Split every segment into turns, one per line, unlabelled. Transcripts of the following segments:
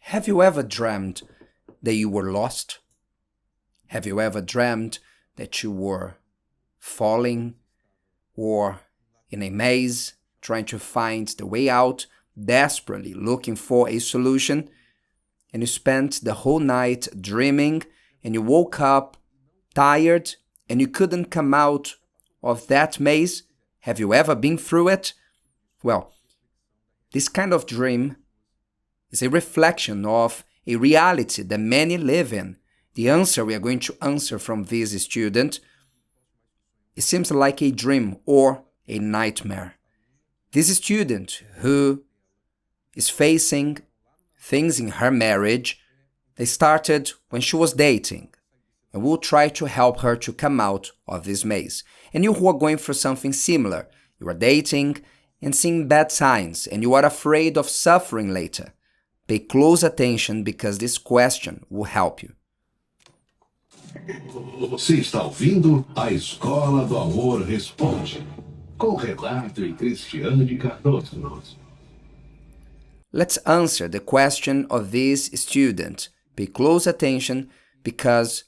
Have you ever dreamed that you were lost? Have you ever dreamed that you were falling or in a maze trying to find the way out, desperately looking for a solution, and you spent the whole night dreaming and you woke up tired and you couldn't come out of that maze? Have you ever been through it? Well, this kind of dream is a reflection of a reality that many live in. The answer we are going to answer from this student, it seems like a dream or a nightmare. This student who is facing things in her marriage, they started when she was dating, and we'll try to help her to come out of this maze. And you who are going through something similar, you are dating and seeing bad signs, and you are afraid of suffering later, pay close attention because this question will help you.
Você está ouvindo a Escola do Amor Responde, com Renato e Cristiane Cardoso.
Let's answer the question of this student. Pay close attention because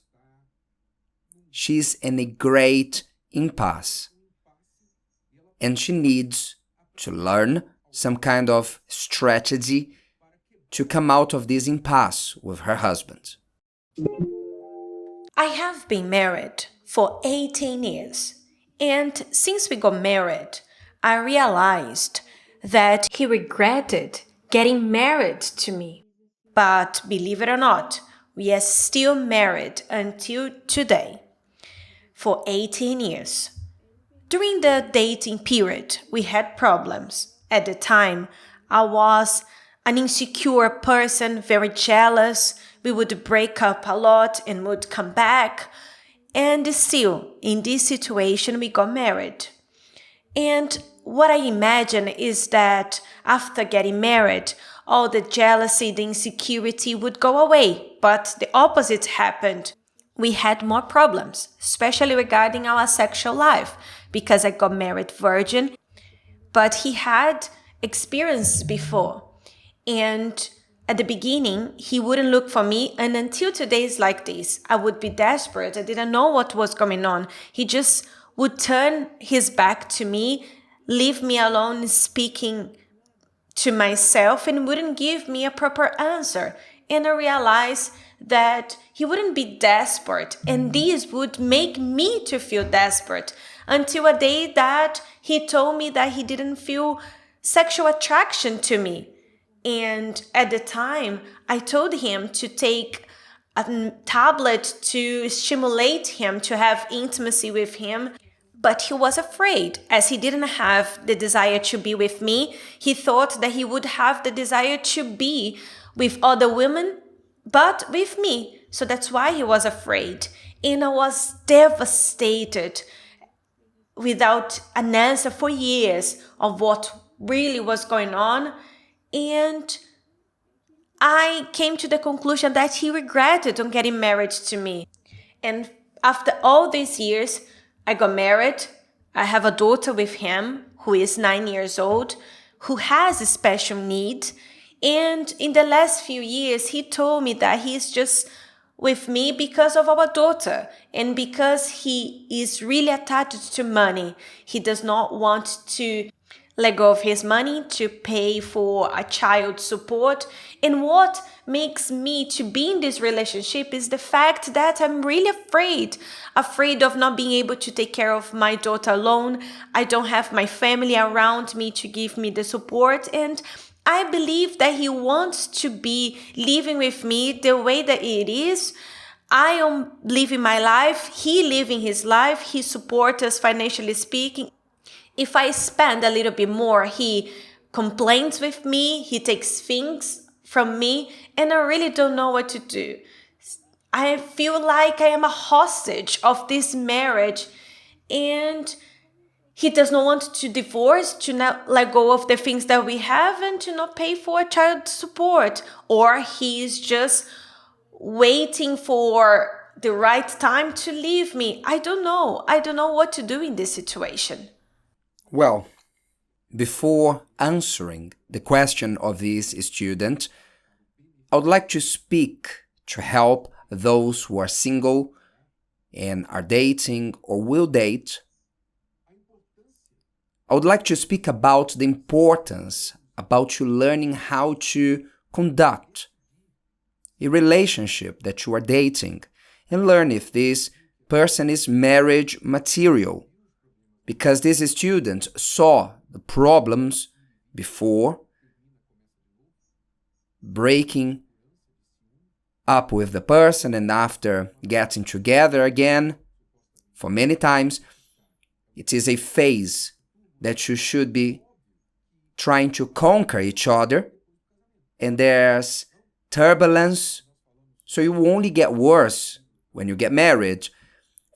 she's in a great impasse and she needs to learn some kind of strategy to come out of this impasse with her husband.
I have been married for 18 years, and since we got married, I realized that he regretted getting married to me. But believe it or not, we are still married until today, for 18 years. During the dating period, we had problems. At the time, I was an insecure person, very jealous. We would break up a lot and would come back. And still, in this situation, we got married. And what I imagine is that after getting married, all the jealousy, the insecurity would go away. But the opposite happened. We had more problems, especially regarding our sexual life, because I got married virgin, but he had experience before. And at the beginning, he wouldn't look for me, and until today's like this, I would be desperate. I didn't know what was going on. He just would turn his back to me, leave me alone speaking to myself, and wouldn't give me a proper answer. And I realized that he wouldn't be desperate, and this would make me to feel desperate, until a day that he told me that he didn't feel sexual attraction to me. And at the time, I told him to take a tablet to stimulate him, to have intimacy with him. But he was afraid, as he didn't have the desire to be with me. He thought that he would have the desire to be with other women, but with me. So that's why he was afraid. And I was devastated without an answer for years of what really was going on. And I came to the conclusion that he regretted on getting married to me. And after all these years, I got married. I have a daughter with him who is 9 years old, who has a special need. And in the last few years, he told me that he's just with me because of our daughter and because he is really attached to money. He does not want to let go of his money to pay for a child's support. And what makes me to be in this relationship is the fact that I'm really afraid of not being able to take care of my daughter alone. I don't have my family around me to give me the support, and I believe that he wants to be living with me the way that it is. I am living my life, he living his life, he supports us financially speaking. If I spend a little bit more, he complains with me, he takes things from me, and I really don't know what to do. I feel like I am a hostage of this marriage, and he does not want to divorce, to not let go of the things that we have, and to not pay for child support. Or he is just waiting for the right time to leave me. I don't know. I don't know what to do in this situation.
Well, before answering the question of this student, I would like to speak to help those who are single and are dating or will date. I would like to speak about the importance about you learning how to conduct a relationship that you are dating and learn if this person is marriage material, because this student saw the problems before breaking up with the person and after getting together again. For many times, it is a phase that you should be trying to conquer each other, and there's turbulence, so you will only get worse when you get married.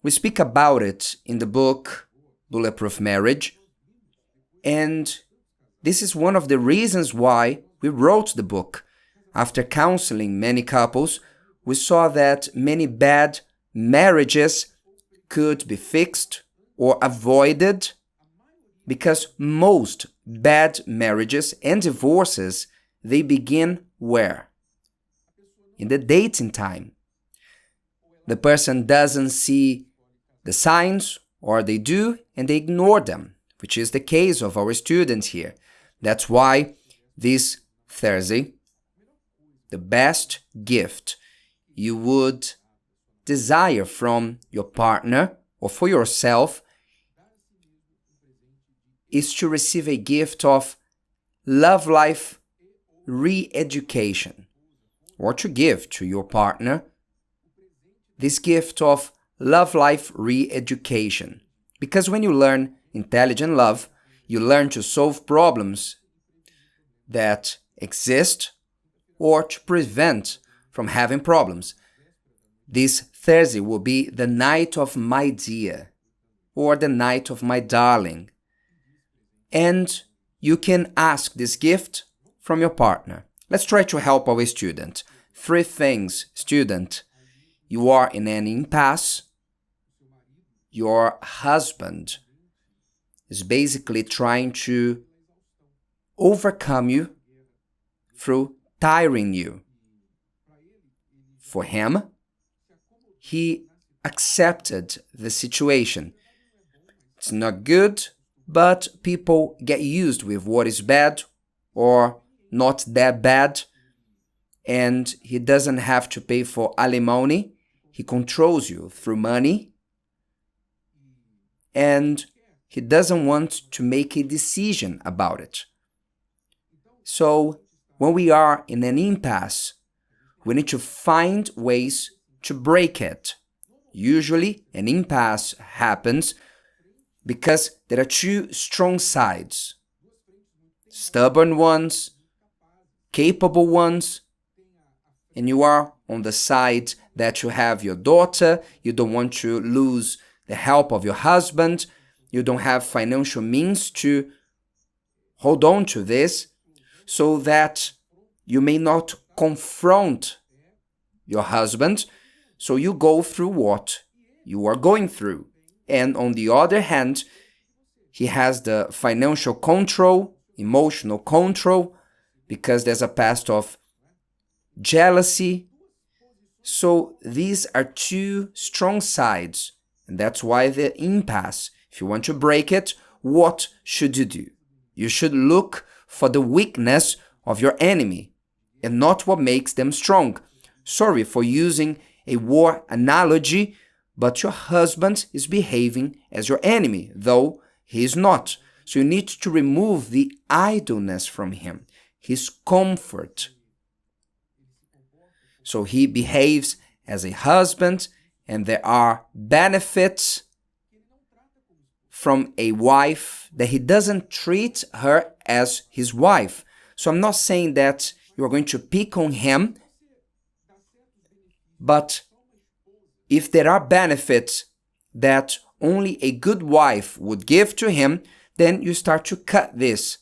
We speak about it in the book Bulletproof Marriage, and this is one of the reasons why we wrote the book. After counseling many couples, we saw that many bad marriages could be fixed or avoided, because most bad marriages and divorces, they begin where? In the dating time. The person doesn't see the signs, or they do and they ignore them, which is the case of our students here. That's why this Thursday, the best gift you would desire from your partner or for yourself is to receive a gift of love life re-education, or to give to your partner this gift of love life re-education. Because when you learn intelligent love, you learn to solve problems that exist or to prevent from having problems. This Thursday will be the night of my dear or the night of my darling. And you can ask this gift from your partner. Let's try to help our student. 3 things, student. You are in an impasse. Your husband is basically trying to overcome you through tiring you. For him, he accepted the situation. It's not good, but people get used with what is bad or not that bad, and he doesn't have to pay for alimony. He controls you through money, and he doesn't want to make a decision about it. So when we are in an impasse, we need to find ways to break it. Usually an impasse happens because there are 2 strong sides. Stubborn ones, capable ones, and you are on the side that you have your daughter, you don't want to lose the help of your husband, you don't have financial means to hold on to this, so that you may not confront your husband, so you go through what you are going through. And on the other hand, he has the financial control, emotional control, because there's a past of jealousy. So these are 2 strong sides, and that's why the impasse. If you want to break it, what should you do? You should look for the weakness of your enemy and not what makes them strong. Sorry for using a war analogy, but your husband is behaving as your enemy, though he is not. So you need to remove the idleness from him, his comfort. So he behaves as a husband, and there are benefits from a wife that he doesn't treat her as his wife. So I'm not saying that you are going to pick on him, but if there are benefits that only a good wife would give to him, then you start to cut this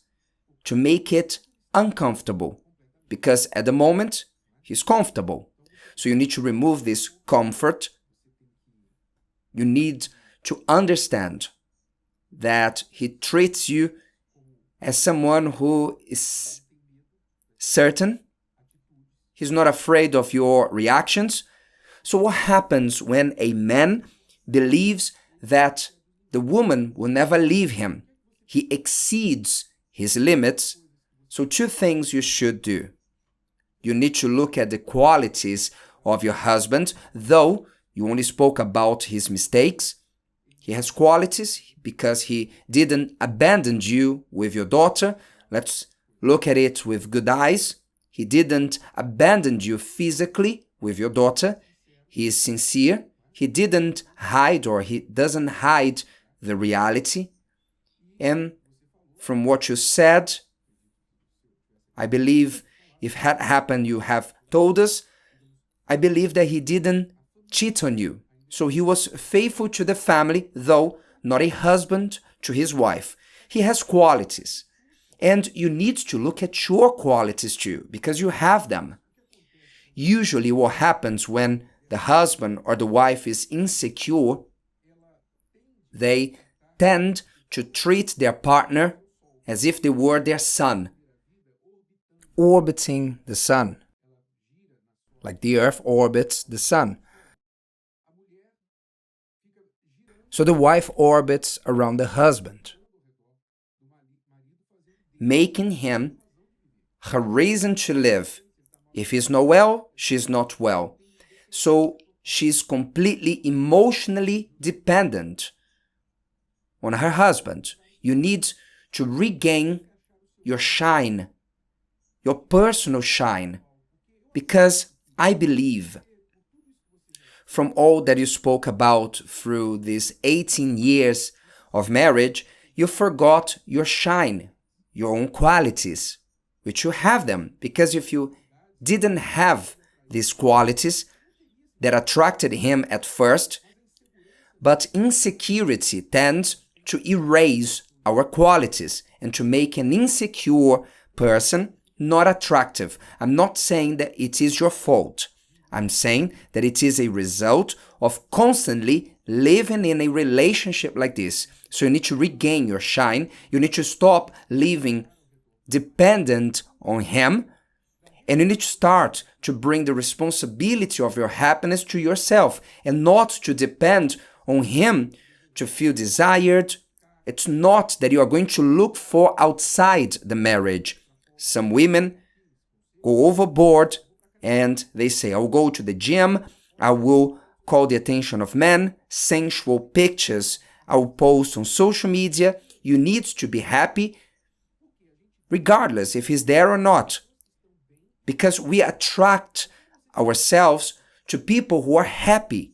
to make it uncomfortable, because at the moment he's comfortable. So you need to remove this comfort. You need to understand that he treats you as someone who is certain. He's not afraid of your reactions. So what happens when a man believes that the woman will never leave him? He exceeds his limits. So two things you should do. You need to look at the qualities of your husband, though you only spoke about his mistakes. He has qualities because he didn't abandon you with your daughter. Let's look at it with good eyes. He didn't abandon you physically with your daughter. He is sincere. He didn't hide, or he doesn't hide the reality. And from what you said, I believe if had happened, you have told us, I believe that he didn't cheat on you. So he was faithful to the family, though not a husband to his wife. He has qualities. And you need to look at your qualities too, because you have them. Usually what happens when the husband or the wife is insecure, they tend to treat their partner as if they were their sun, orbiting the sun, like the earth orbits the sun. So the wife orbits around the husband, making him her reason to live. If he's not well, she's not well. So she's completely emotionally dependent on her husband. You need to regain your shine, your personal shine, because I believe from all that you spoke about through these 18 years of marriage, you forgot your shine, your own qualities, which you have them. Because if you didn't have these qualities that attracted him at first, but insecurity tends to erase our qualities and to make an insecure person not attractive. I'm not saying that it is your fault. I'm saying that it is a result of constantly living in a relationship like this. So you need to regain your shine. You need to stop living dependent on him. And you need to start to bring the responsibility of your happiness to yourself and not to depend on him to feel desired. It's not that you are going to look for outside the marriage. Some women go overboard and they say, I'll go to the gym, I will call the attention of men, sensual pictures, I will post on social media. You need to be happy regardless if he's there or not. Because we attract ourselves to people who are happy.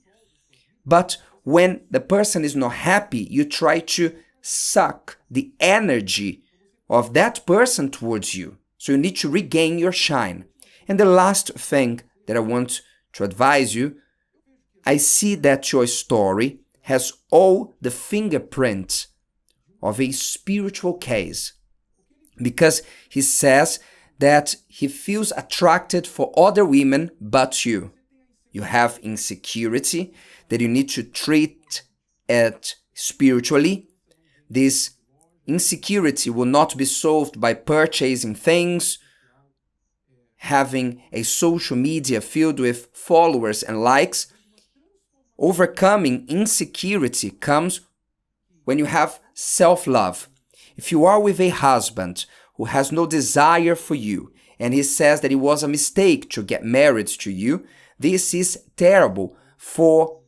But when the person is not happy, you try to suck the energy of that person towards you. So you need to regain your shine. And the last thing that I want to advise you, I see that your story has all the fingerprints of a spiritual case. Because he says that he feels attracted for other women but you. You have insecurity that you need to treat it spiritually. This insecurity will not be solved by purchasing things, having a social media filled with followers and likes. Overcoming insecurity comes when you have self-love. If you are with a husband who has no desire for you, and he says that it was a mistake to get married to you, this is terrible for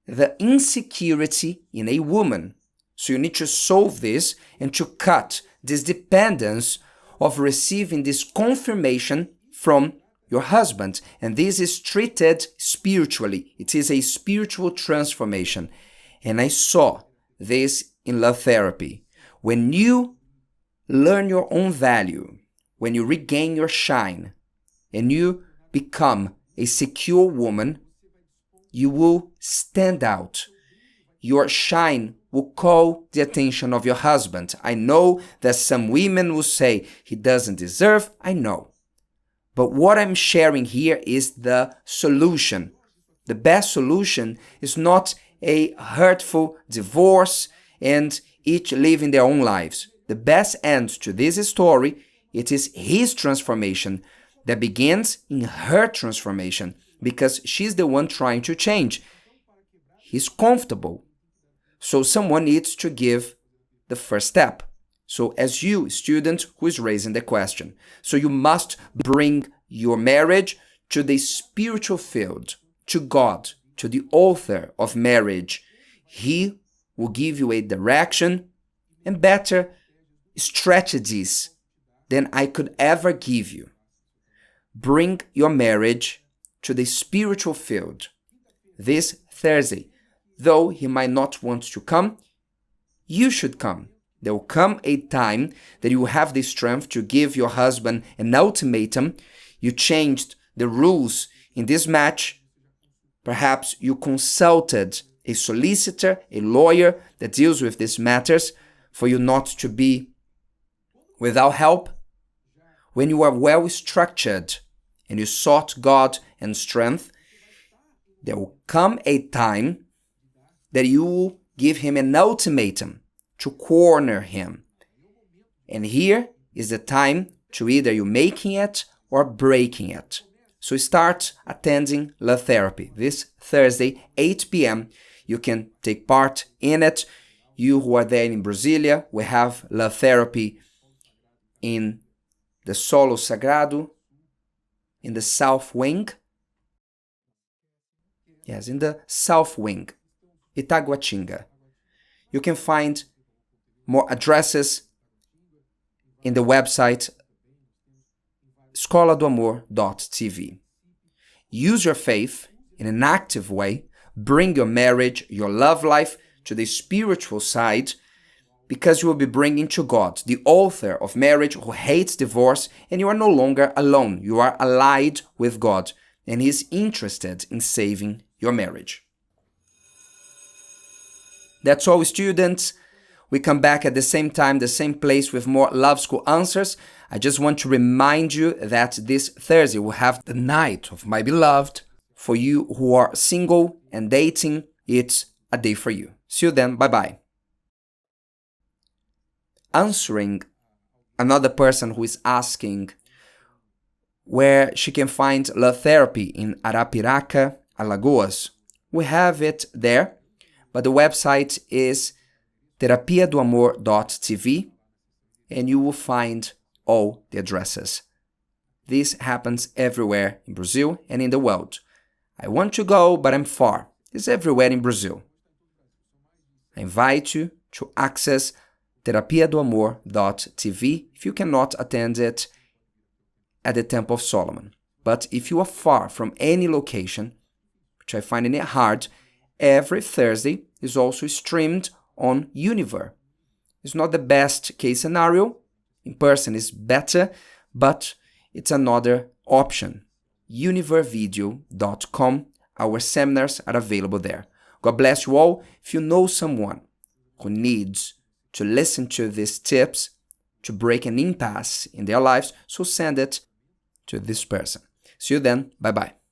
the insecurity in a woman. So you need to solve this and to cut this dependence of receiving this confirmation from your husband. And this is treated spiritually. It is a spiritual transformation. And I saw this in love therapy. When you learn your own value, when you regain your shine, and you become a secure woman, you will stand out. Your shine will call the attention of your husband. I know that some women will say he doesn't deserve. I know. But what I'm sharing here is the solution. The best solution is not a hurtful divorce and each living their own lives. The best end to this story, it is his transformation. that begins in her transformation because she's the one trying to change. He's comfortable. So someone needs to give the first step. So as you, student who is raising the question, so you must bring your marriage to the spiritual field, to God, to the author of marriage. He will give you a direction and better strategies than I could ever give you. Bring your marriage to the spiritual field this Thursday. Though he might not want to come, you should come. There will come a time that you will have the strength to give your husband an ultimatum. You changed the rules in this match. Perhaps you consulted a solicitor, a lawyer that deals with these matters for you not to be without help. When you are well structured and you sought God and strength, there will come a time that you will give him an ultimatum to corner him. And here is the time to either you making it or breaking it. So start attending love therapy this Thursday, 8 p.m. You can take part in it. You who are there in Brasilia, we have love therapy in the Solo Sagrado, in the South Wing. Yes, in the South Wing, Itaguatinga. You can find more addresses in the website escoladoamor.tv. Use your faith in an active way. Bring your marriage, your love life to the spiritual side, because you will be bringing to God, the author of marriage who hates divorce, and you are no longer alone. You are allied with God, and He is interested in saving your marriage. That's all, students. We come back at the same time, the same place with more Love School answers. I just want to remind you that this Thursday we'll have the Night of My Beloved. For you who are single and dating, it's a day for you. See you then. Bye-bye. Answering another person who is asking where she can find love therapy in Arapiraca, Alagoas. We have it there, but the website is terapiadoamor.tv, and you will find all the addresses. This happens everywhere in Brazil and in the world. I want to go, but I'm far. It's everywhere in Brazil. I invite you to access terapiadoamor.tv if you cannot attend it at the Temple of Solomon. But if you are far from any location, which I find it hard, every Thursday is also streamed on Univer. It's not the best case scenario. In person is better, but it's another option. univervideo.com. Our seminars are available there. God bless you all. If you know someone who needs to listen to these tips to break an impasse in their lives, so send it to this person. See you then. Bye-bye.